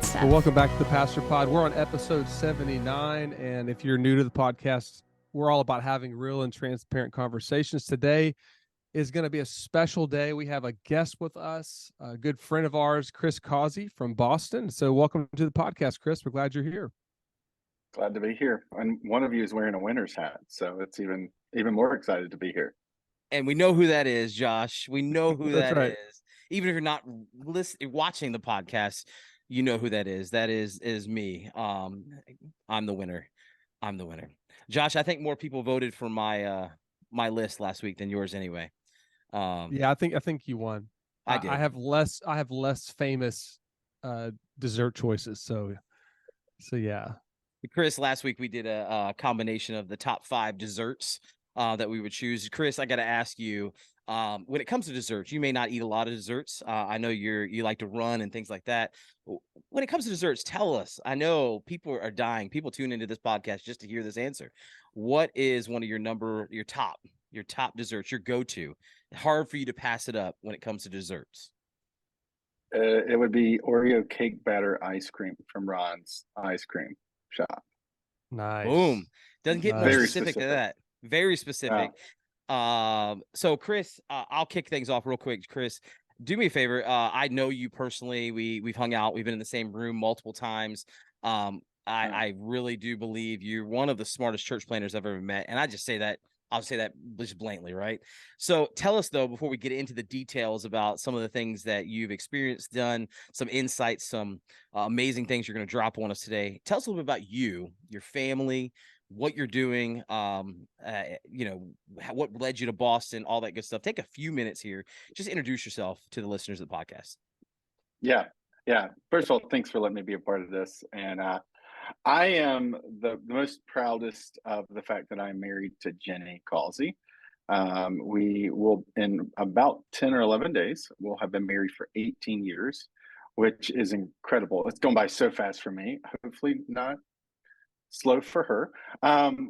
stuff. Well, welcome back to the Pastor Pod. We're on episode 79, and if you're new to the podcast, we're all about having real and transparent conversations. Today is going to be a special day. We have a guest with us, a good friend of ours, Chris Causey from Boston. So welcome to the podcast, Chris. We're glad you're here. Glad to be here. And one of you is wearing a winner's hat, so it's even more excited to be here. And we know who that is, Josh. We know who that right. is. Even if you're not watching the podcast, you know who that is. That is me. I'm the winner. Josh, I think more people voted for my my list last week than yours anyway. Yeah, I think you won. I did. I have less famous dessert choices. So yeah. Chris, last week we did a combination of the top 5 desserts that we would choose. Chris, I got to ask you, when it comes to desserts, you may not eat a lot of desserts. I know you like to run and things like that. When it comes to desserts, tell us. I know people are dying. People tune into this podcast just to hear this answer. What is one of your top desserts, your go-to? Hard for you to pass it up when it comes to desserts. It would be Oreo cake batter ice cream from Ron's ice cream shop. Nice. Boom. Doesn't get more Very specific to that. Very specific. So Chris, I'll kick things off real quick. Chris, do me a favor. I know you personally. We've hung out. We've been in the same room multiple times. I really do believe you're one of the smartest church planners I've ever met. And I'll say that just blatantly, right? So tell us, though, before we get into the details about some of the things that you've experienced, done, some insights, some amazing things you're going to drop on us today. Tell us a little bit about you, your family, what you're doing, what led you to Boston, all that good stuff. Take a few minutes here. Just introduce yourself to the listeners of the podcast. Yeah. First of all, thanks for letting me be a part of this. And I am the most proudest of the fact that I'm married to Jenny Causey. We will, in about 10 or 11 days, we'll have been married for 18 years, which is incredible. It's gone by so fast for me. Hopefully not slow for her.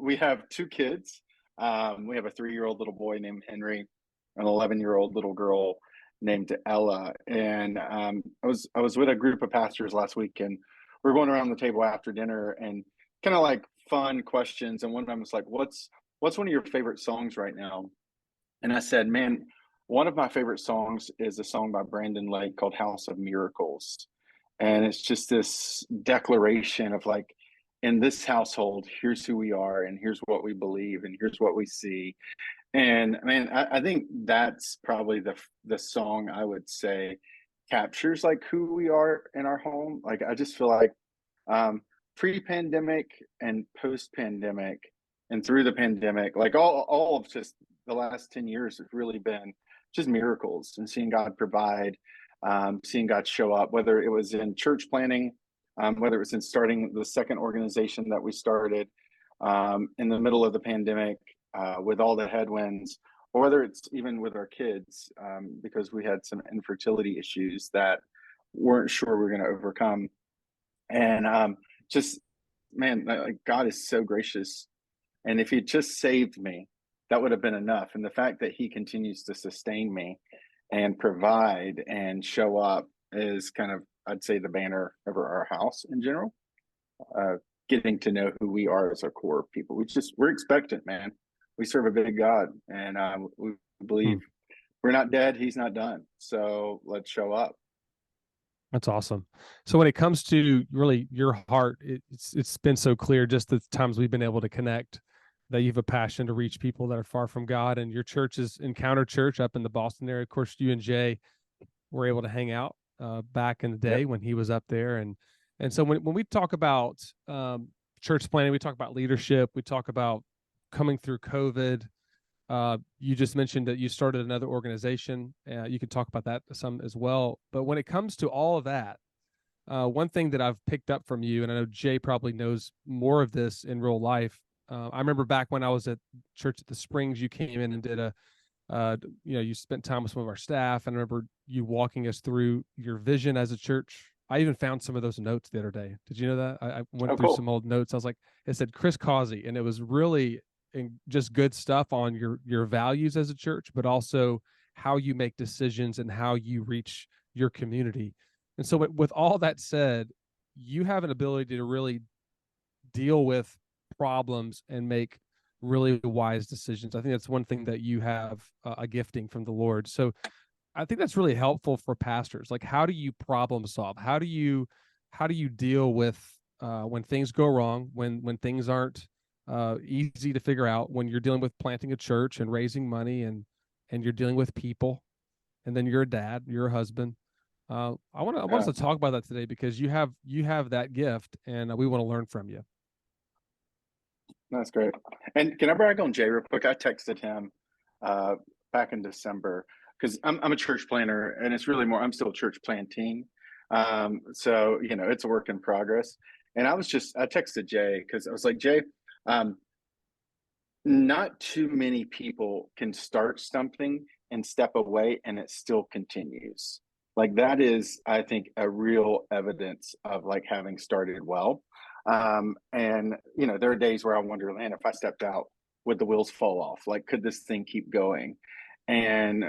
We have 2 kids. We have a 3-year-old little boy named Henry, an 11-year-old little girl named Ella. And I was with a group of pastors last week, and we're going around the table after dinner and kind of like fun questions. And one of them was like, what's one of your favorite songs right now? And I said, man, one of my favorite songs is a song by Brandon Lake called House of Miracles. And it's just this declaration of like, in this household, here's who we are, and here's what we believe, and here's what we see. And man, I think that's probably the song I would say captures like who we are in our home. Like, I just feel like pre-pandemic and post-pandemic and through the pandemic, like all of just the last 10 years have really been just miracles, and seeing God provide, seeing God show up, whether it was in church planning, whether it was in starting the second organization that we started in the middle of the pandemic with all the headwinds, or whether it's even with our kids, because we had some infertility issues that weren't sure we were going to overcome. And God is so gracious. And if he just saved me, that would have been enough. And the fact that he continues to sustain me and provide and show up is kind of, I'd say, the banner over our house in general. Getting to know who we are as our core people. We're expectant, man. We serve a big God, and we believe we're not dead. He's not done. So let's show up. That's awesome. So when it comes to really your heart, it's been so clear just the times we've been able to connect that you have a passion to reach people that are far from God. And your church is Encounter Church up in the Boston area. Of course, you and Jay were able to hang out back in the day when he was up there. And so when we talk about church planning, we talk about leadership, we talk about coming through COVID. You just mentioned that you started another organization. You could talk about that some as well. But when it comes to all of that, one thing that I've picked up from you, and I know Jay probably knows more of this in real life. I remember back when I was at church at the Springs, you came in and did you spent time with some of our staff. And I remember you walking us through your vision as a church. I even found some of those notes the other day. Did you know that? I went through some old notes. I was like, it said Chris Causey, and it was really just good stuff on your values as a church, but also how you make decisions and how you reach your community. And so with all that said, you have an ability to really deal with problems and make really wise decisions. I think that's one thing that you have a gifting from the Lord. So I think that's really helpful for pastors. Like, how do you problem solve? How do you deal with when things go wrong, when things aren't easy to figure out, when you're dealing with planting a church and raising money, and you're dealing with people, and then you're a dad, you're a husband. I want us to talk about that today, because you have that gift, and we want to learn from you. That's great. And can I brag on Jay real quick? I texted him back in December, because I'm a church planner, and it's really more, I'm still church planting. So, it's a work in progress. And I texted Jay because I was like, Jay, not too many people can start something and step away and it still continues. Like, that is, I think, a real evidence of like having started well. And there are days where I wonder, man, if I stepped out, would the wheels fall off? Like, could this thing keep going? And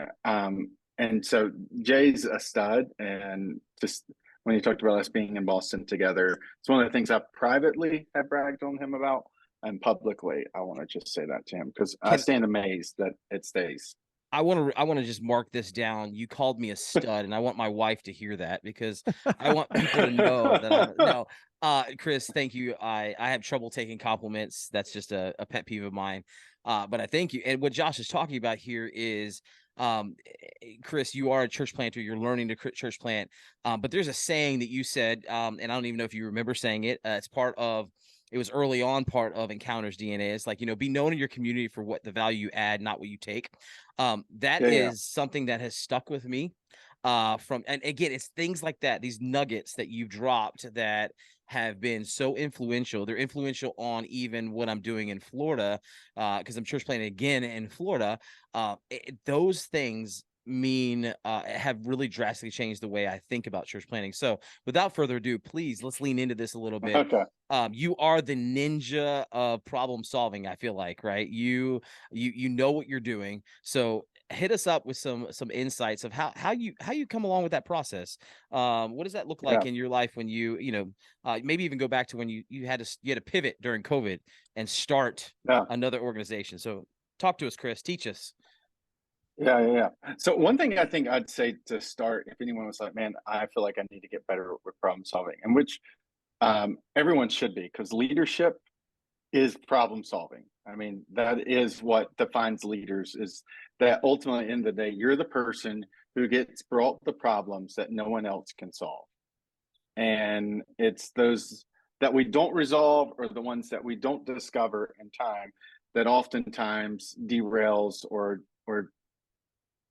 so Jay's a stud, and just when he talked about us being in Boston together, it's one of the things I privately have bragged on him about, and publicly I want to just say that to him, because I stand amazed that it stays. I want to just mark this down. You called me a stud, and I want my wife to hear that, because I want people to know that I'm no. Chris, thank you. I have trouble taking compliments. That's just a pet peeve of mine. But I thank you. And what Josh is talking about here is, Chris, you are a church planter. You're learning to church plant. But there's a saying that you said, and I don't even know if you remember saying it. It was early on part of Encounters DNA. It's like, be known in your community for what the value you add, not what you take. That is something that has stuck with me. And again, it's things like that, these nuggets that you've dropped that have been so influential. They're influential on even what I'm doing in Florida, because I'm church planting again in Florida. Those things have really drastically changed the way I think about church planting. So without further ado, please, let's lean into this a little bit. Okay. You are the ninja of problem solving, I feel like, right? You know what you're doing. So hit us up with some insights of how you come along with that process. What does that look like in your life when maybe even go back to when you had to pivot during COVID and start another organization. So talk to us, Chris. Teach us. Yeah. So one thing I think I'd say to start, if anyone was like, man, I feel like I need to get better with problem solving, and which everyone should be, because leadership is problem solving. I mean, that is what defines leaders, is that ultimately, in the day, you're the person who gets brought the problems that no one else can solve. And it's those that we don't resolve, or the ones that we don't discover in time, that oftentimes derails or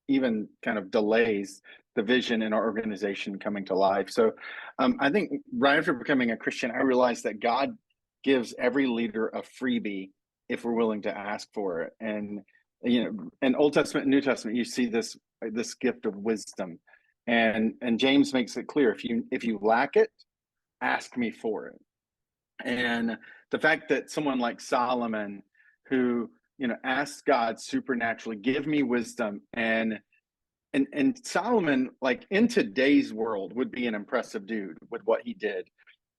even kind of delays the vision in our organization coming to life. So I think right after becoming a Christian, I realized that God gives every leader a freebie if we're willing to ask for it. And in Old Testament and New Testament, you see this gift of wisdom. And James makes it clear, if you lack it, ask me for it. And the fact that someone like Solomon, who asked God supernaturally, give me wisdom, and Solomon, like, in today's world, would be an impressive dude with what he did,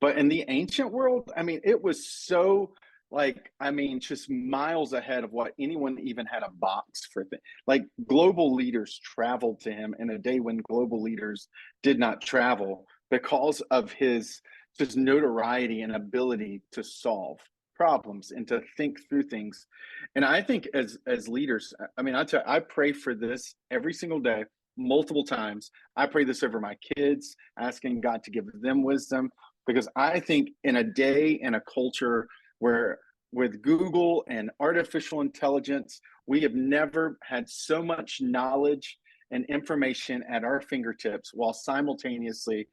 but in the ancient world, I mean, it was so, like, I mean, just miles ahead of what anyone even had a box for. Like, global leaders traveled to him in a day when global leaders did not travel, because of his just notoriety and ability to solve problems and to think through things. And I think as leaders, I mean, I pray for this every single day, multiple times. I pray this over my kids, asking God to give them wisdom, because I think in a day, in a culture where, with Google and artificial intelligence, we have never had so much knowledge and information at our fingertips, while simultaneously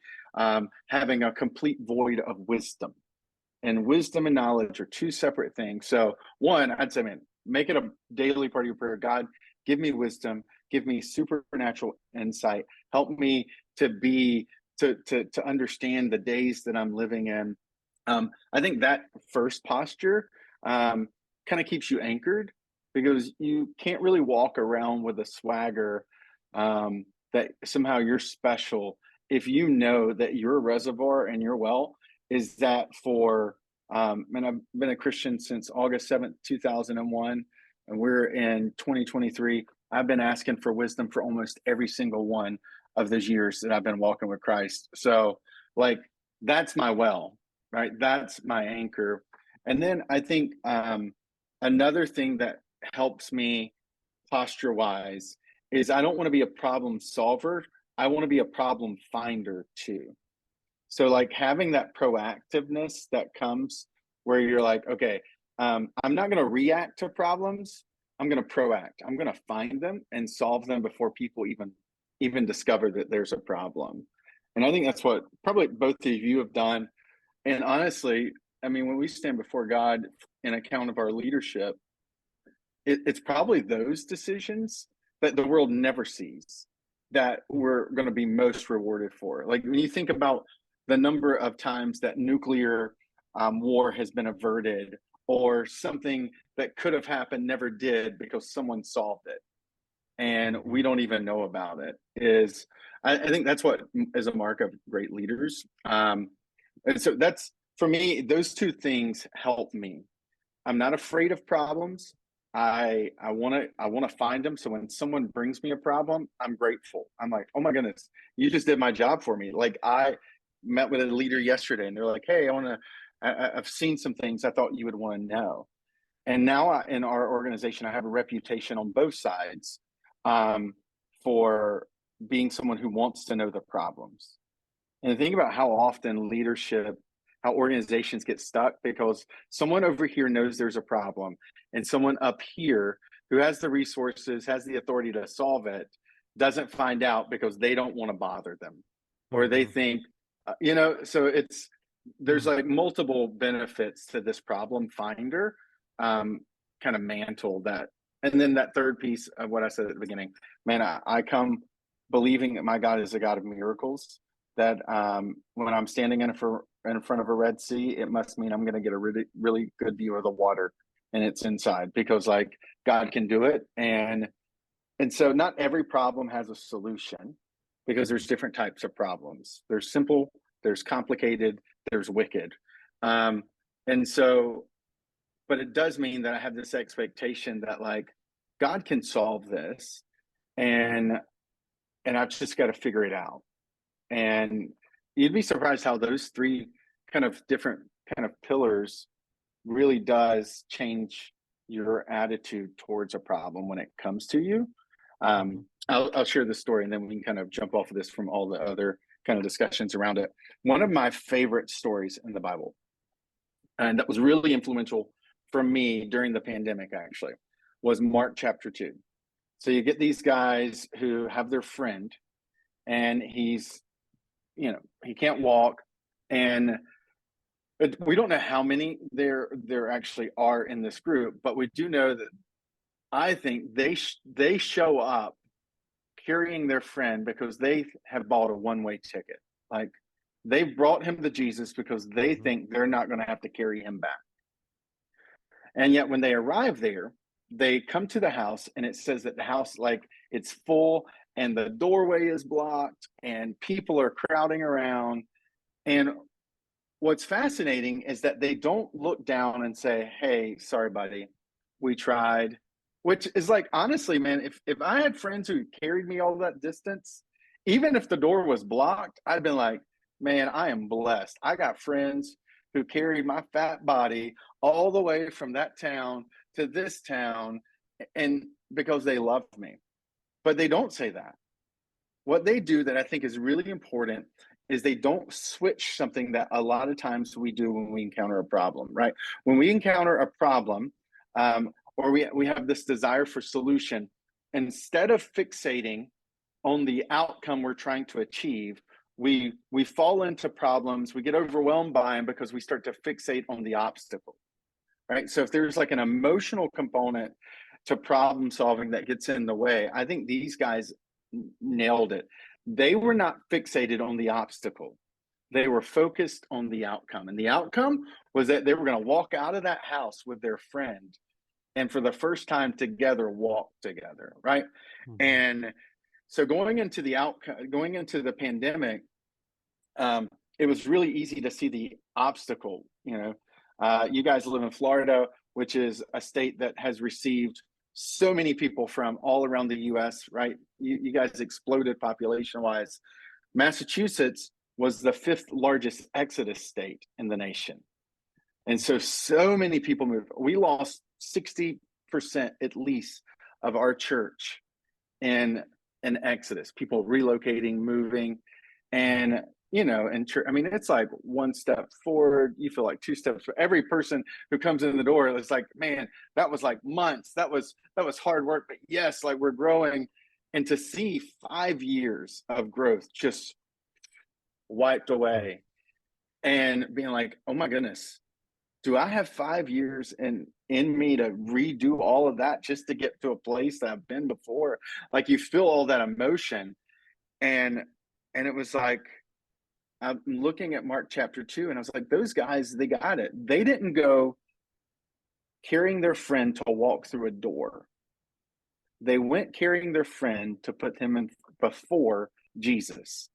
having a complete void of wisdom. And wisdom and knowledge are two separate things. So one, I'd say, man, make it a daily part of your prayer. God, give me wisdom, give me supernatural insight, help me to understand the days that I'm living in. I think that first posture kind of keeps you anchored, because you can't really walk around with a swagger that somehow you're special if you know that your reservoir and your well is that and I've been a Christian since August 7th, 2001, and we're in 2023. I've been asking for wisdom for almost every single one of those years that I've been walking with Christ. So, like, that's my well, right? That's my anchor. And then I think another thing that helps me posture wise is I don't want to be a problem solver. I want to be a problem finder too. So, like, having that proactiveness that comes where you're like, okay, I'm not going to react to problems. I'm going to proact. I'm going to find them and solve them before people even discover that there's a problem. And I think that's what probably both of you have done. And honestly, I mean, when we stand before God in account of our leadership, it's probably those decisions that the world never sees that we're going to be most rewarded for. Like, when you think about the number of times that nuclear war has been averted, or something that could have happened never did because someone solved it and we don't even know about it, I think that's what is a mark of great leaders. And so that's, for me, those two things help me. I'm not afraid of problems. I want to find them. So when someone brings me a problem, I'm grateful. I'm like, oh my goodness, you just did my job for me. Like, I met with a leader yesterday and they're like, hey, I've seen some things I thought you would want to know. And now in our organization, I have a reputation on both sides for being someone who wants to know the problems. And think about how often how organizations get stuck because someone over here knows there's a problem, and someone up here who has the resources, has the authority to solve it, doesn't find out because they don't want to bother them, or they think, so there's like multiple benefits to this problem finder kind of mantle that. And then that third piece of what I said at the beginning, man, I come believing that my God is a God of miracles, that when I'm standing in front of a Red Sea, it must mean I'm going to get a really, really good view of the water and it's inside, because like God can do it. And so not every problem has a solution, because there's different types of problems. There's simple, there's complicated, there's wicked. And so, but it does mean that I have this expectation that like God can solve this, and I've just got to figure it out. And you'd be surprised how those three kind of different kind of pillars really does change your attitude towards a problem when it comes to you. I'll share this story and then we can kind of jump off of this from all the other kind of discussions around it. One of my favorite stories in the Bible, and that was really influential for me during the pandemic actually, was Mark chapter 2. So you get these guys who have their friend, and he's, he can't walk, and we don't know how many there actually are in this group, but we do know that I think they show up carrying their friend because they have bought a one-way ticket. Like, they brought him to Jesus because they think they're not going to have to carry him back. And yet when they arrive there, they come to the house, and it says that the house, like, it's full and the doorway is blocked and people are crowding around. And what's fascinating is that they don't look down and say, hey, sorry, buddy, we tried. Which is like, honestly, man, if I had friends who carried me all that distance, even if the door was blocked, I'd been like, man, I am blessed. I got friends who carried my fat body all the way from that town to this town, and because they loved me. But they don't say that. What they do that I think is really important is they don't switch something that a lot of times we do when we encounter a problem, right? When we encounter a problem, or we have this desire for solution, instead of fixating on the outcome we're trying to achieve, we fall into problems, we get overwhelmed by them because we start to fixate on the obstacle, right? So if there's like an emotional component to problem solving that gets in the way, I think these guys nailed it. They were not fixated on the obstacle. They were focused on the outcome. And the outcome was that they were going to walk out of that house with their friend, and for the first time together, walk together, right? And so going into the pandemic, it was really easy to see the obstacle. You guys live in Florida, which is a state that has received so many people from all around the US, right? You guys exploded population wise. Massachusetts was the 5th largest exodus state in the nation. And so many people moved. We lost 60% at least of our church in an exodus, people relocating, moving. And in church, I mean, it's like one step forward, you feel like 2 steps for every person who comes in the door. It's like, man, that was like months. That was hard work. But yes, like we're growing. And to see 5 years of growth just wiped away and being like, oh my goodness, do I have 5 years in me to redo all of that just to get to a place that I've been before? Like you feel all that emotion. And it was like, I'm looking at Mark chapter 2, and I was like, those guys, they got it. They didn't go carrying their friend to walk through a door. They went carrying their friend to put him in before Jesus.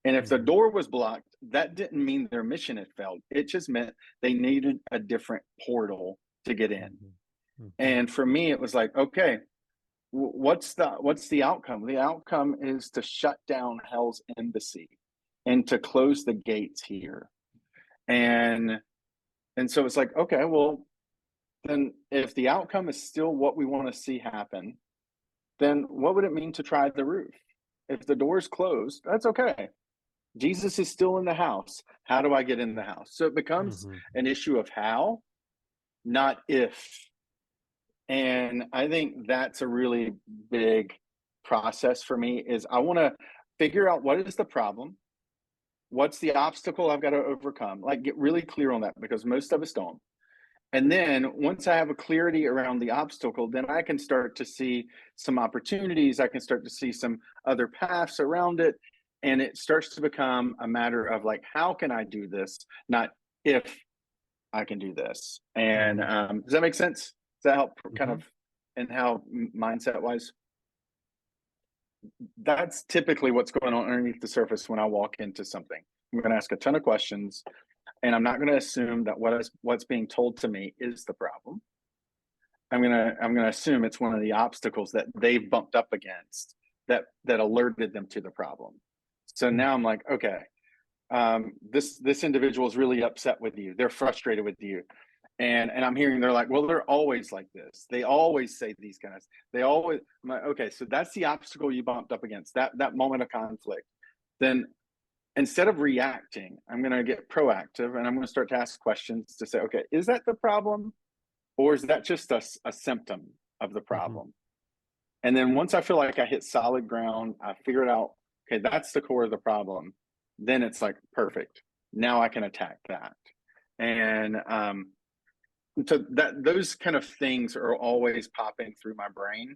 And if the door was blocked, that didn't mean their mission had failed. It just meant they needed a different portal to get in. And for me, it was like, okay, what's the outcome? The outcome is to shut down hell's embassy and to close the gates here. And so it's like, okay, well, then if the outcome is still what we want to see happen, then what would it mean to try the roof? If the door's closed, that's okay. Jesus is still in the house. How do I get in the house? So it becomes an issue of how, not if. And I think that's a really big process for me is I want to figure out what is the problem? What's the obstacle I've got to overcome? Like get really clear on that because most of us don't. And then once I have a clarity around the obstacle, then I can start to see some opportunities. I can start to see some other paths around it. And it starts to become a matter of like, how can I do this? Not if I can do this. And does that make sense? Does that help kind of in how mindset wise? That's typically what's going on underneath the surface when I walk into something. I'm going to ask a ton of questions. And I'm not going to assume that what's being told to me is the problem. I'm gonna assume it's one of the obstacles that they've bumped up against that alerted them to the problem. So now I'm like, okay, this individual is really upset with you. They're frustrated with you, and I'm hearing they're like, well, they're always like this. They always say these kind of. I'm like, okay, so that's the obstacle you bumped up against. That moment of conflict. Then instead of reacting, I'm going to get proactive and I'm going to start to ask questions to say, okay, is that the problem? Or is that just a symptom of the problem? And then once I feel like I hit solid ground, I figured out, okay, that's the core of the problem. Then it's like, perfect. Now I can attack that. And so those kind of things are always popping through my brain.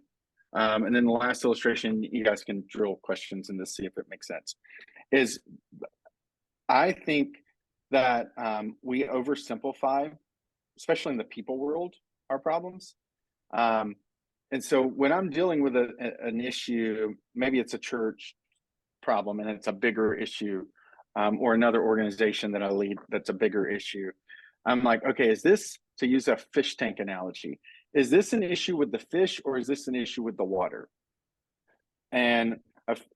And then the last illustration, you guys can drill questions in this, see if it makes sense, is I think that we oversimplify, especially in the people world, our problems. And so when I'm dealing with an issue, maybe it's a church problem and it's a bigger issue, or another organization that I lead that's a bigger issue. I'm like, okay, is this, to use a fish tank analogy, is this an issue with the fish or is this an issue with the water? And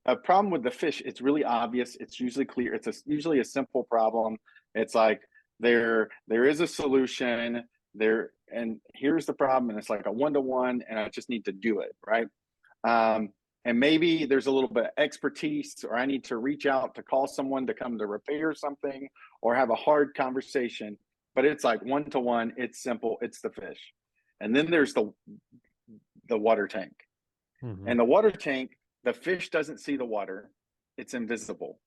a problem with the fish, it's really obvious. It's usually clear. It's usually a simple problem. It's like there is a solution there, and here's the problem, and it's like a 1-to-1, and I just need to do it, right? And maybe there's a little bit of expertise, or I need to reach out to call someone to come to repair something, or have a hard conversation. But it's like 1-to-1. It's simple. It's the fish, and then there's the water tank, and the water tank. The fish doesn't see the water; it's invisible,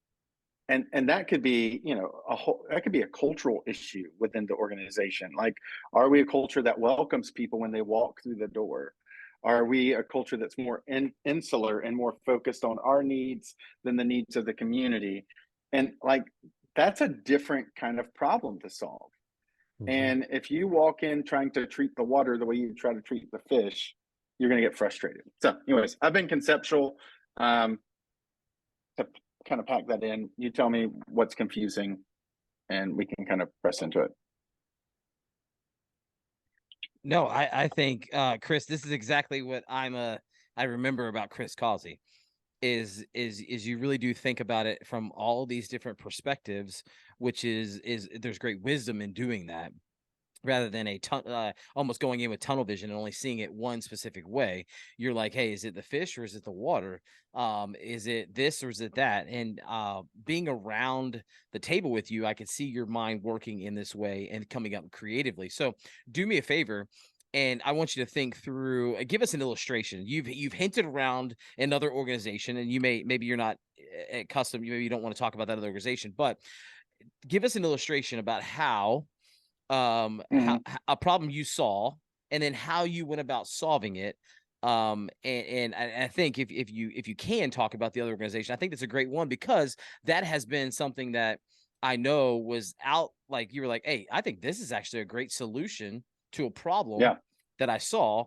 and that could be, that could be a cultural issue within the organization. Like, are we a culture that welcomes people when they walk through the door? Are we a culture that's more insular and more focused on our needs than the needs of the community? And like, that's a different kind of problem to solve. And if you walk in trying to treat the water the way you try to treat the fish, you're going to get frustrated. So anyways, I've been conceptual. To kind of pack that in, you tell me what's confusing and we can kind of press into it. No, I think Chris, this is exactly what I remember about Chris Causey is you really do think about it from all these different perspectives, which is there's great wisdom in doing that, rather than almost going in with tunnel vision and only seeing it one specific way. You're like, hey, is it the fish or is it the water? Is it this or is it that? And being around the table with you, I could see your mind working in this way and coming up creatively. So do me a favor, and I want you to think through, give us an illustration. You've hinted around another organization, and maybe you're not accustomed, maybe you don't want to talk about that other organization, but give us an illustration about how a problem you saw, and then how you went about solving it. And I think if you can talk about the other organization, I think that's a great one, because that has been something that I know was out, like you were like, hey, I think this is actually a great solution to a problem that I saw.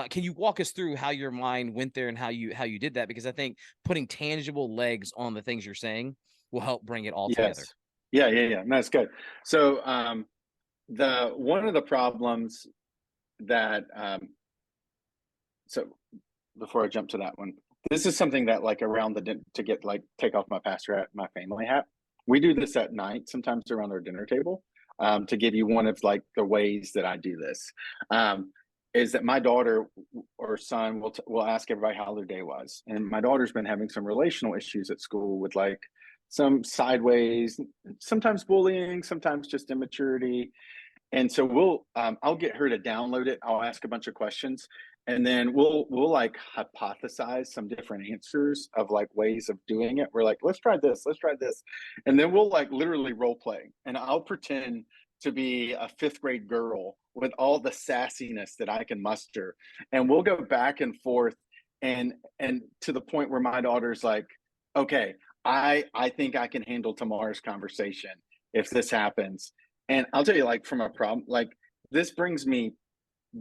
Can you walk us through how your mind went there and how you did that? Because I think putting tangible legs on the things you're saying will help bring it all together. Yeah. That's good. So one of the problems that so before I jump to that one, this is something that, like, around take off my pastor hat, my family hat, we do this at night, sometimes around our dinner table, to give you one of, like, the ways that I do this, is that my daughter or son will ask everybody how their day was. And my daughter's been having some relational issues at school with, like, some sideways, sometimes bullying, sometimes just immaturity. And so I'll get her to download it. I'll ask a bunch of questions, and then we'll like hypothesize some different answers of, like, ways of doing it. We're like, let's try this, and then we'll, like, literally role play, and I'll pretend to be a fifth grade girl with all the sassiness that I can muster, and we'll go back and forth, and to the point where my daughter's like, okay, I think I can handle tomorrow's conversation if this happens. And I'll tell you, like, from a problem, like, this brings me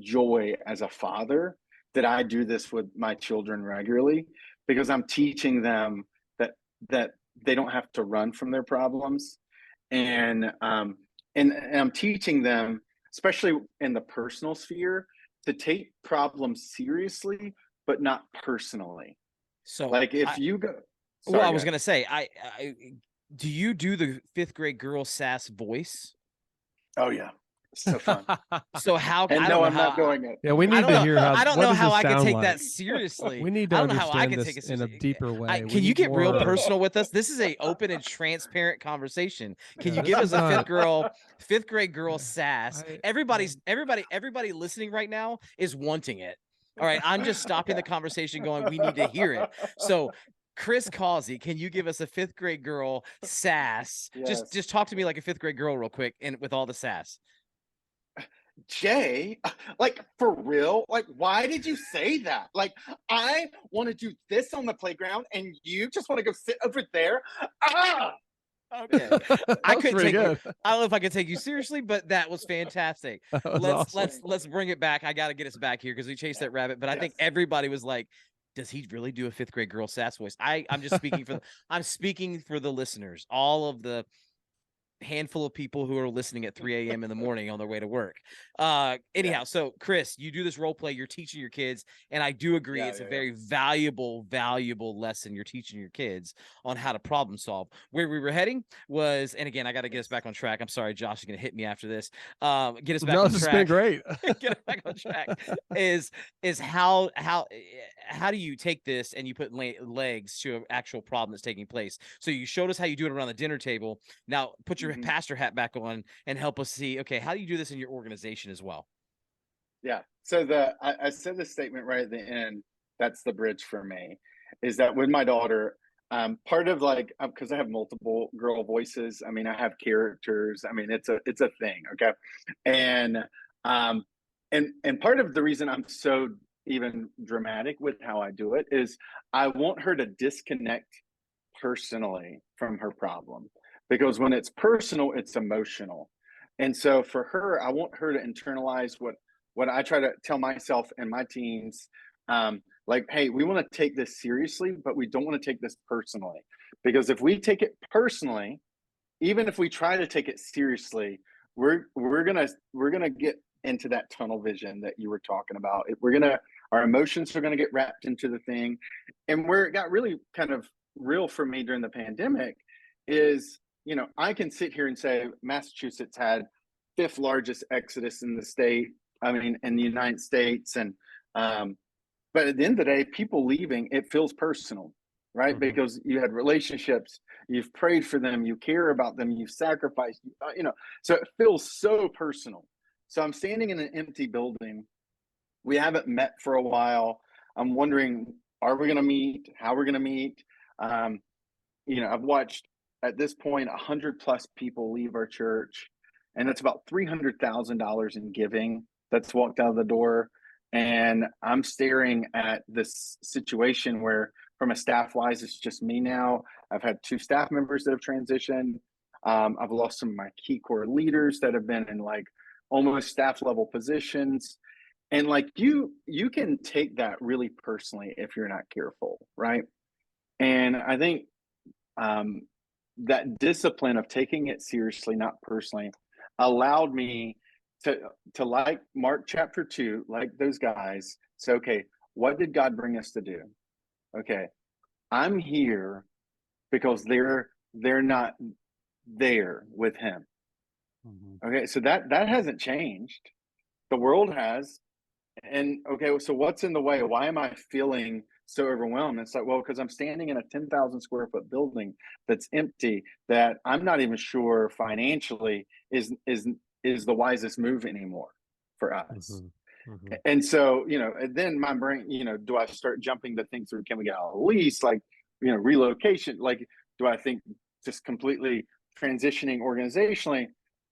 joy as a father that I do this with my children regularly, because I'm teaching them that they don't have to run from their problems. And I'm teaching them, especially in the personal sphere, to take problems seriously, but not personally. So, like, if you go, well, I was going to say, I do you do the fifth grade girl sass voice? Oh yeah, so fun. So how? And no, I'm not doing it. Yeah, we need to hear how. I don't know how I can take like? that seriously. We need to I don't know how I understand can this take it in a deeper way. Can you get real personal with us? This is a open and transparent conversation. Can you give us a fifth grade girl sass? Everybody listening right now is wanting it. All right, I'm just stopping the conversation, going, we need to hear it. So, Chris Causey, can you give us a fifth grade girl sass? Yes. Just talk to me like a fifth grade girl real quick, and with all the sass. Jay, like, for real? Like, why did you say that? Like, I want to do this on the playground, and you just want to go sit over there? Ah! Okay. I couldn't take you. I don't know if I could take you seriously, but that was fantastic. Let's bring it back. I got to get us back here because we chased that rabbit. But I think everybody was like, does he really do a fifth grade girl sass voice? I'm just speaking I'm speaking for the listeners, all of the handful of people who are listening at 3 a.m. in the morning on their way to work. Anyhow, so Chris, you do this role play, you're teaching your kids, and I do agree it's a very valuable lesson you're teaching your kids on how to problem solve. Where we were heading was, and again, I got to get us back on track. I'm sorry, Josh is going to hit me after this. Get us back on track. It's been great. Get us back on track. Is how do you take this and you put legs to an actual problem that's taking place? So you showed us how you do it around the dinner table. Now put your pastor hat back on and help us see, okay, how do you do this in your organization as well? Yeah. So I said the statement right at the end, that's the bridge for me, is that with my daughter, part of, like, because I have multiple girl voices. I mean, I have characters. I mean, it's a thing. Okay. And part of the reason I'm so even dramatic with how I do it is I want her to disconnect personally from her problem. Because when it's personal, it's emotional. And so for her, I want her to internalize what I try to tell myself and my teams, like, hey, we want to take this seriously, but we don't want to take this personally. Because if we take it personally, even if we try to take it seriously, we're gonna get into that tunnel vision that you were talking about. Our emotions are gonna get wrapped into the thing. And where it got really kind of real for me during the pandemic is, I can sit here and say Massachusetts had fifth largest exodus in the state, I mean, in the United States. And but at the end of the day, people leaving, it feels personal, right? Because you had relationships, you've prayed for them, you care about them, you've sacrificed, so it feels so personal. So I'm standing in an empty building. We haven't met for a while. I'm wondering, are we going to meet? How we're going to meet? I've watched at this point 100+ people leave our church, and it's about $300,000 in giving that's walked out of the door. And I'm staring at this situation where, from a staff wise, it's just me now. I've had 2 staff members that have transitioned. I've lost some of my key core leaders that have been in like almost staff level positions. And like you can take that really personally if you're not careful, right? And I think that discipline of taking it seriously, not personally, allowed me to like Mark chapter 2, like those guys, say, okay, what did God bring us to do? Okay, I'm here because they're not there with him. Okay, so that hasn't changed. The world has. And okay, so what's in the way? Why am I feeling so overwhelmed? It's like, well, because I'm standing in a 10,000 square foot building that's empty, that I'm not even sure financially is the wisest move anymore for us. And so, and then my brain, do I start jumping to things through, can we get out of a lease, like, relocation? Like, do I think just completely transitioning organizationally?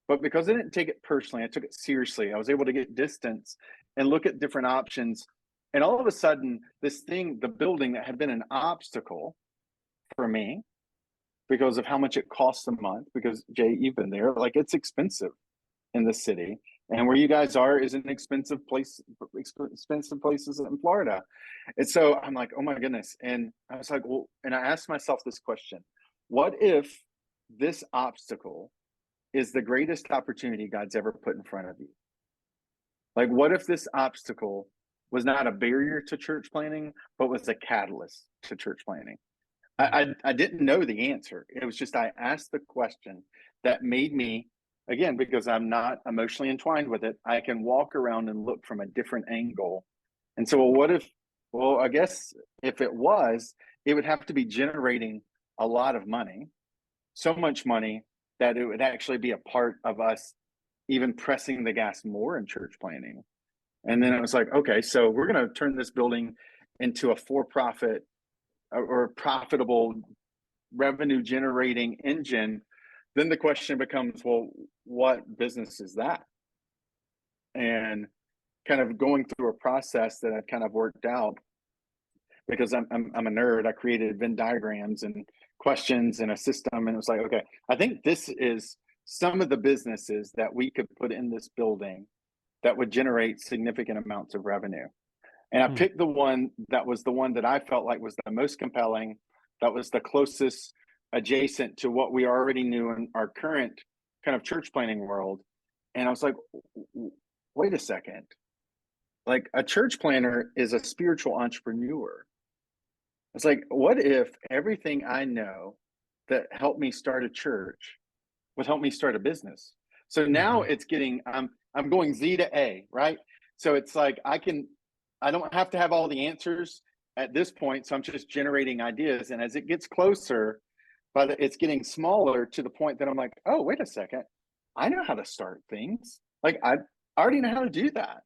But because I didn't take it personally, I took it seriously. I was able to get distance and look at different options. And all of a sudden, the building that had been an obstacle for me because of how much it costs a month, because Jay, you've been there, like it's expensive in the city. And where you guys are is an expensive places in Florida. And so I'm like, oh my goodness. And I was like, well, and I asked myself this question: what if this obstacle is the greatest opportunity God's ever put in front of you? Like, what if this obstacle was not a barrier to church planning, but was a catalyst to church planning? I didn't know the answer. It was just, I asked the question that made me, again, because I'm not emotionally entwined with it, I can walk around and look from a different angle. And so, I guess if it would have to be generating a lot of money, so much money that it would actually be a part of us even pressing the gas more in church planning. And then it was like, okay, so we're going to turn this building into a for-profit or profitable revenue generating engine. Then the question becomes, well, what business is that? And kind of going through a process that I've kind of worked out, because I'm a nerd. I created Venn diagrams and questions and a system, and it was like, okay, I think this is some of the businesses that we could put in this building that would generate significant amounts of revenue. And I picked the one that I felt like was the most compelling, that was the closest adjacent to what we already knew in our current kind of church planning world. And I was like, wait a second. Like, a church planner is a spiritual entrepreneur. It's like, what if everything I know that helped me start a church would help me start a business? So now it's getting, I'm going Z to A, right? So it's like, I don't have to have all the answers at this point. So I'm just generating ideas. And as it gets closer, but it's getting smaller to the point that I'm like, oh, wait a second. I know how to start things. Like, I already know how to do that.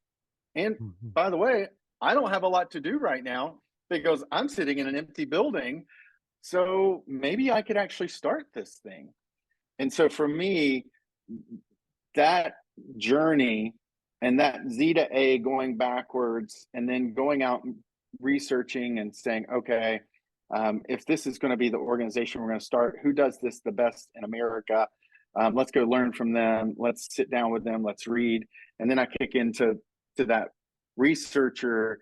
And by the way, I don't have a lot to do right now because I'm sitting in an empty building. So maybe I could actually start this thing. And so for me, that journey and that Z to A, going backwards and then going out and researching and saying, okay, if this is going to be the organization we're going to start, who does this the best in America? Let's go learn from them. Let's sit down with them. Let's read. And then I kick into that researcher,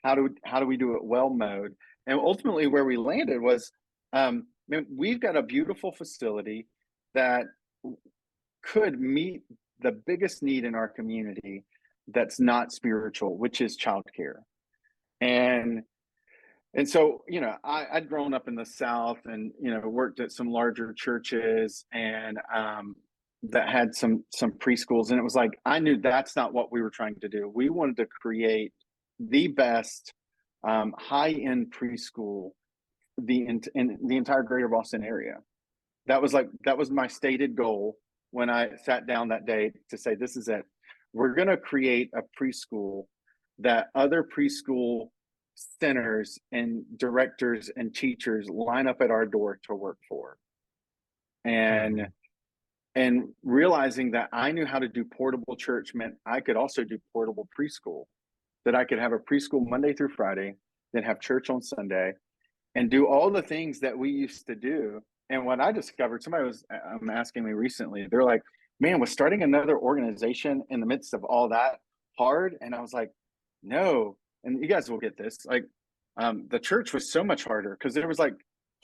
how do we do it well mode. And ultimately where we landed was, we've got a beautiful facility. that could meet the biggest need in our community that's not spiritual, which is childcare. And so, I'd grown up in the South and, worked at some larger churches and that had some preschools. And it was like, I knew that's not what we were trying to do. We wanted to create the best high-end preschool in the entire greater Boston area. That was my stated goal when I sat down that day to say, this is it. We're going to create a preschool that other preschool centers and directors and teachers line up at our door to work for. And realizing that I knew how to do portable church meant I could also do portable preschool, that I could have a preschool Monday through Friday, then have church on Sunday, and do all the things that we used to do. And what I discovered, somebody was asking me recently, they're like, man, was starting another organization in the midst of all that hard? And I was like, no. And you guys will get this. Like, the church was so much harder because there was like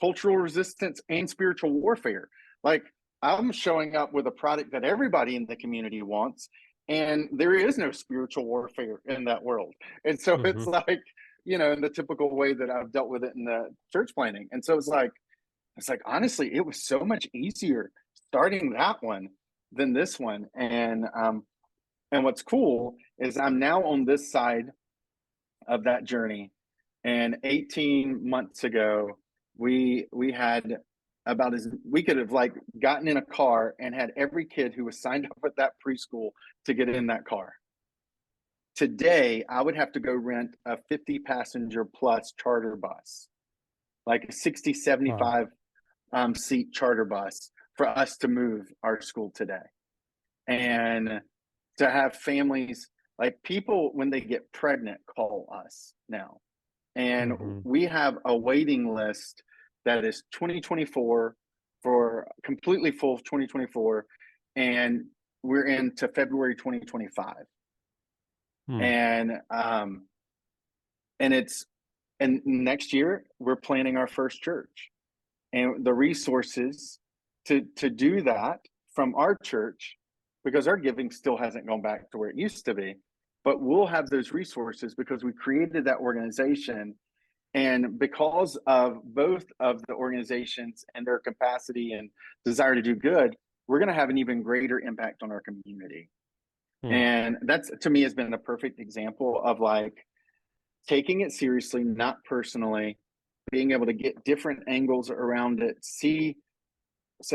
cultural resistance and spiritual warfare. Like, I'm showing up with a product that everybody in the community wants, and there is no spiritual warfare in that world. And so it's like, in the typical way that I've dealt with it in the church planning. And so it's like, honestly, it was so much easier starting that one than this one. And what's cool is I'm now on this side of that journey. And 18 months ago, we had we could have like gotten in a car and had every kid who was signed up at that preschool to get in that car. Today, I would have to go rent a 50 passenger plus charter bus, like a 60, 75 seat charter bus for us to move our school today. And to have families, like people, when they get pregnant, call us now. And we have a waiting list that is 2024 for completely full 2024. And we're into February 2025. And next year we're planning our first church, and the resources to do that from our church, because our giving still hasn't gone back to where it used to be, but we'll have those resources because we created that organization. And because of both of the organizations and their capacity and desire to do good, we're going to have an even greater impact on our community. And that's, to me, has been a perfect example of like taking it seriously, not personally, being able to get different angles around it, say,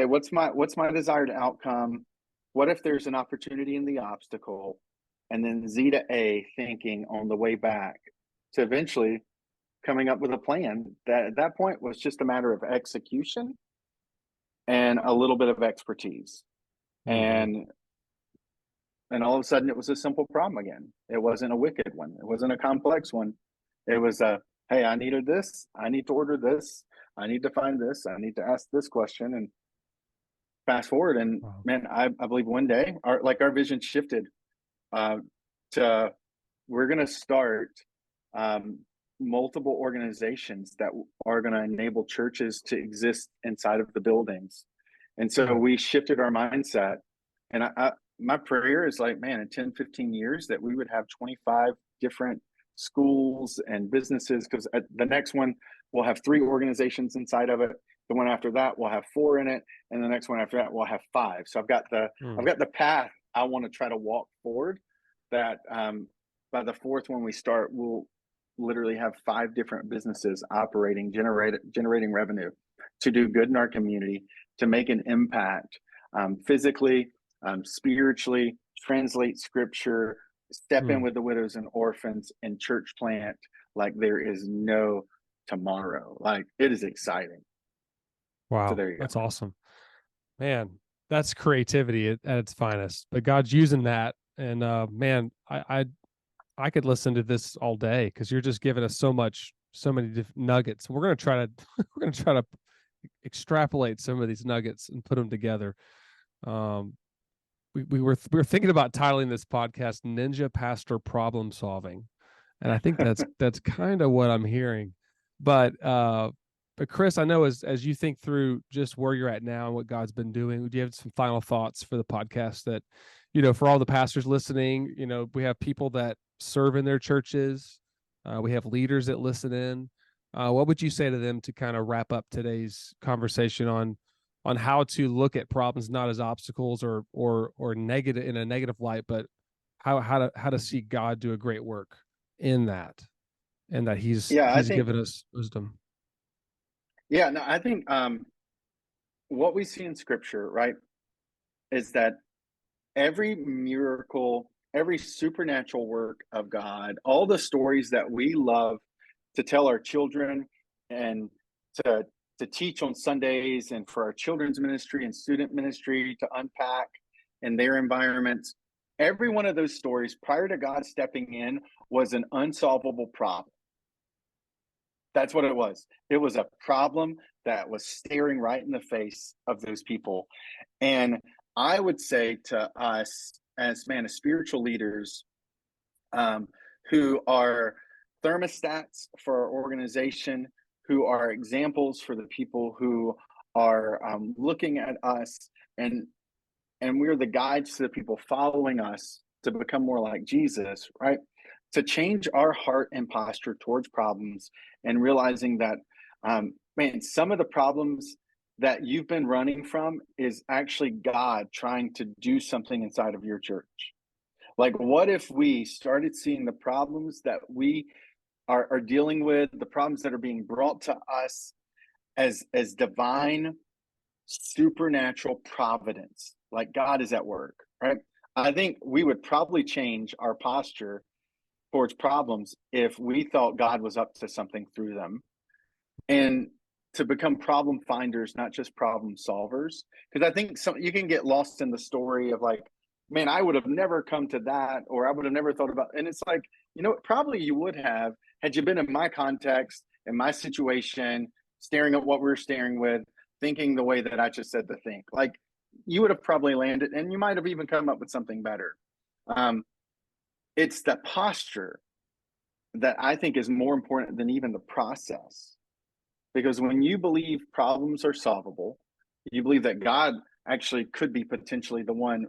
what's my desired outcome? What if there's an opportunity in the obstacle? And then Z to A thinking on the way back to eventually coming up with a plan that at that point was just a matter of execution and a little bit of expertise. And all of a sudden it was a simple problem again. It wasn't a wicked one. It wasn't a complex one. It was hey, I needed this. I need to order this. I need to find this. I need to ask this question. And fast forward, and man, I believe one day our vision shifted to we're going to start multiple organizations that are going to enable churches to exist inside of the buildings. And so we shifted our mindset. And my prayer is like, man, in 10, 15 years that we would have 25 different schools and businesses, because the next one will have 3 organizations inside of it. The one after that will have 4 in it. And the next one after that will have 5. So I've got the path I want to try to walk forward, that by the 4th one we start, we'll literally have 5 different businesses operating, generating revenue to do good in our community, to make an impact physically, spiritually, translate scripture, step in with the widows and orphans, and church plant like there is no tomorrow. Like, it is exciting. Wow. So there you go. That's awesome, man. That's creativity at its finest, but God's using that. And man, I could listen to this all day, because you're just giving us so many different nuggets. We're going to try to extrapolate some of these nuggets and put them together. We were thinking about titling this podcast Ninja Pastor Problem Solving. And I think that's kind of what I'm hearing. But But Chris, I know as you think through just where you're at now and what God's been doing, do you have some final thoughts for the podcast that, for all the pastors listening, we have people that serve in their churches, we have leaders that listen in. What would you say to them to kind of wrap up today's conversation on how to look at problems not as obstacles or negative in a negative light, but how to see God do a great work in that, and that He's Yeah, I think given us wisdom. yeah, no, I think what we see in scripture, right, is that every miracle, every supernatural work of God, all the stories that we love to tell our children and to teach on Sundays, and for our children's ministry and student ministry to unpack in their environments, every one of those stories prior to God stepping in was an unsolvable problem. That's what it was. It was a problem that was staring right in the face of those people. And I would say to us as spiritual leaders, who are thermostats for our organization, who are examples for the people who are looking at us, and we're the guides to the people following us to become more like Jesus, right? To change our heart and posture towards problems, and realizing that, some of the problems that you've been running from is actually God trying to do something inside of your church. Like, what if we started seeing the problems that we are dealing with, the problems that are being brought to us, as divine, supernatural providence, like God is at work, right? I think we would probably change our posture towards problems if we thought God was up to something through them, and to become problem finders, not just problem solvers. Because I think you can get lost in the story of like, man, I would have never come to that, or I would have never thought about, and it's like, probably you would have, had you been in my context, in my situation, staring at what we're staring with, thinking the way that I just said to think. Like, you would have probably landed, and you might have even come up with something better. It's the posture that I think is more important than even the process. Because when you believe problems are solvable, you believe that God actually could be potentially the one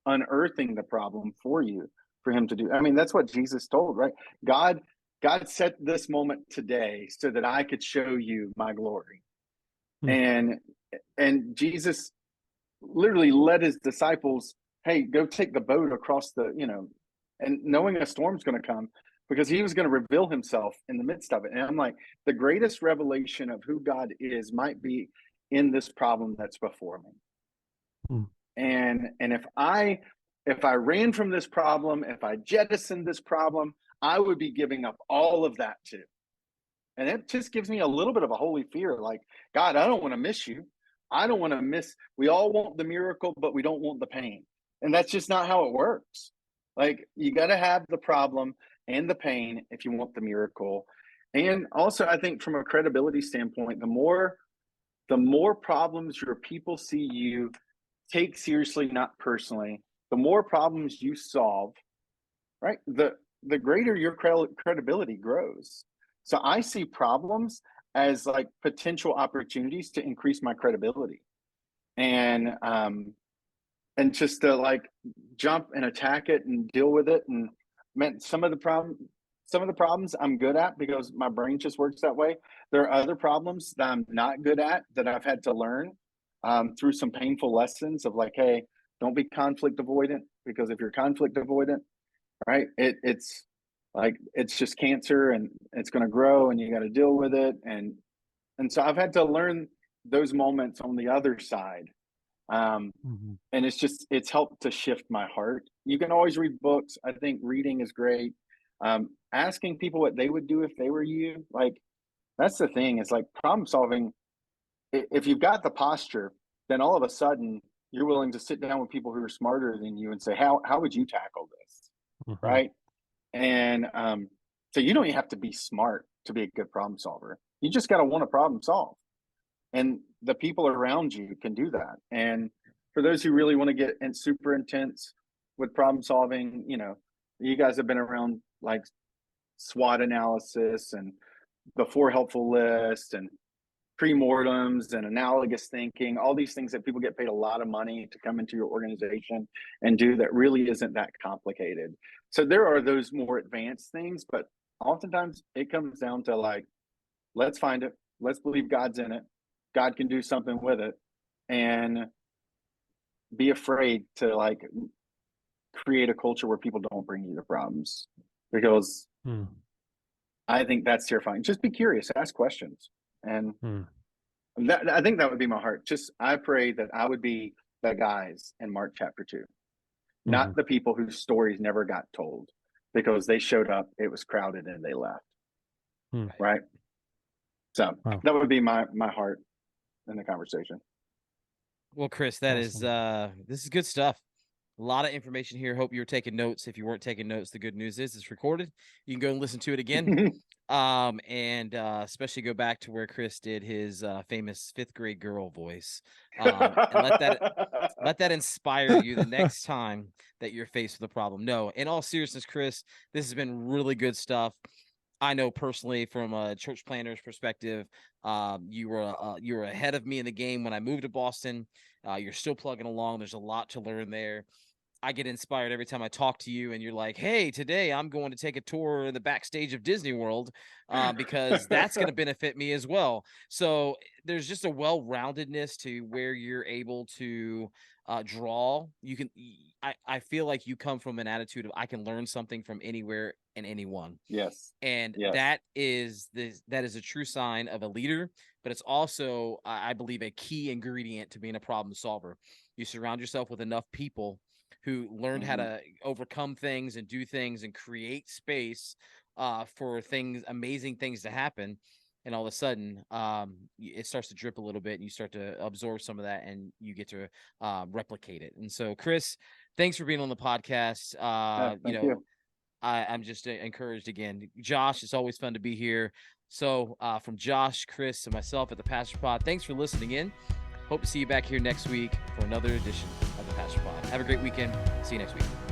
unearthing the problem for you, for him to do. I mean, that's what Jesus told, right? God set this moment today so that I could show you my glory. Hmm. And Jesus literally led his disciples, hey, go take the boat across the, and knowing a storm's going to come, because he was going to reveal himself in the midst of it. And I'm like, the greatest revelation of who God is might be in this problem that's before me. Hmm. And if I ran from this problem, if I jettisoned this problem, I would be giving up all of that too. And it just gives me a little bit of a holy fear, like, God, I don't want to miss you. I don't want to miss. We all want the miracle, but we don't want the pain. And that's just not how it works. Like, you got to have the problem and the pain if you want the miracle. And also, I think from a credibility standpoint, the more problems your people see you take seriously, not personally, the more problems you solve, right? The greater your credibility grows. So I see problems as like potential opportunities to increase my credibility, and just to like jump and attack it and deal with it. And man, some of the problems I'm good at because my brain just works that way. There are other problems that I'm not good at that I've had to learn through some painful lessons of like, hey, don't be conflict avoidant, because if you're conflict avoidant, right, it's like, it's just cancer, and it's going to grow, and you got to deal with it. And so I've had to learn those moments on the other side. Mm-hmm. And it's helped to shift my heart. You can always read books. I think reading is great. Asking people what they would do if they were you, like, that's the thing. It's like problem solving. If you've got the posture, then all of a sudden you're willing to sit down with people who are smarter than you and say, how would you tackle this? Mm-hmm. Right. And so you don't even have to be smart to be a good problem solver. You just got to want to problem solve. And the people around you can do that. And for those who really want to get super intense with problem solving, you guys have been around like SWOT analysis and the 4 helpful list, and premortems and analogous thinking, all these things that people get paid a lot of money to come into your organization and do that really isn't that complicated. So there are those more advanced things, but oftentimes it comes down to like, let's find it, let's believe God's in it, God can do something with it, and be afraid to like create a culture where people don't bring you the problems, because I think that's terrifying. Just be curious, ask questions. And that, I think that would be my heart. Just, I pray that I would be the guys in Mark chapter 2, not the people whose stories never got told because they showed up, it was crowded, and they left. Right. So that would be my heart in the conversation. Well, Chris, that is this is good stuff. A lot of information here. Hope you were taking notes. If you weren't taking notes, the good news is it's recorded. You can go and listen to it again. And especially go back to where Chris did his famous 5th grade girl voice. And let that inspire you the next time that you're faced with a problem. No, in all seriousness, Chris, this has been really good stuff. I know personally from a church planner's perspective, you were ahead of me in the game when I moved to Boston. You're still plugging along. There's a lot to learn there. I get inspired every time I talk to you and you're like, hey, today I'm going to take a tour in the backstage of Disney World because that's going to benefit me as well. So there's just a well-roundedness to where you're able to draw. I feel like you come from an attitude of I can learn something from anywhere and anyone. Yes. And that is a true sign of a leader, but it's also, I believe, a key ingredient to being a problem solver. You surround yourself with enough people who learned how to overcome things and do things and create space for amazing things to happen. And all of a sudden, it starts to drip a little bit and you start to absorb some of that and you get to replicate it. And so, Chris, thanks for being on the podcast. Thank you. I'm just encouraged again. Josh, it's always fun to be here. So from Josh, Chris, and myself at the Pastor Pod, thanks for listening in. Hope to see you back here next week for another edition of the Pastor Pod. Have a great weekend. See you next week.